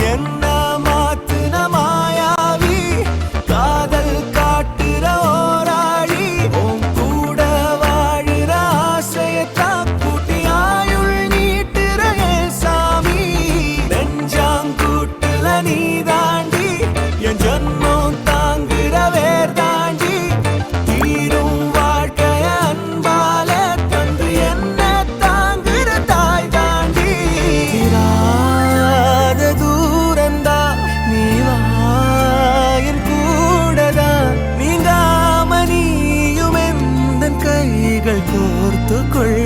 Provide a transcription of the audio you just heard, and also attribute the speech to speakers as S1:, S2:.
S1: என்ன மாத்துன மாயாவி காதல் காட்டுற ஓராளி உன் கூட வாழுற ஆசையத்தா கூட்டி ஆயுள் நீட்டுற சாமி நெஞ்சாங்கூட்டுல நீ தாண்டி என் ஜன்மம் தாங்குற வேர் தாண்டி தீரும் வாழ்க்கைய அன்பால தந்து என்ன தாங்குற தாய் தாண்டி தீராத தூரந்தா நீ வாயின் கூடதான் நீங்காம நீயும் எந்த கைகள் கோர்த்து கொள்ள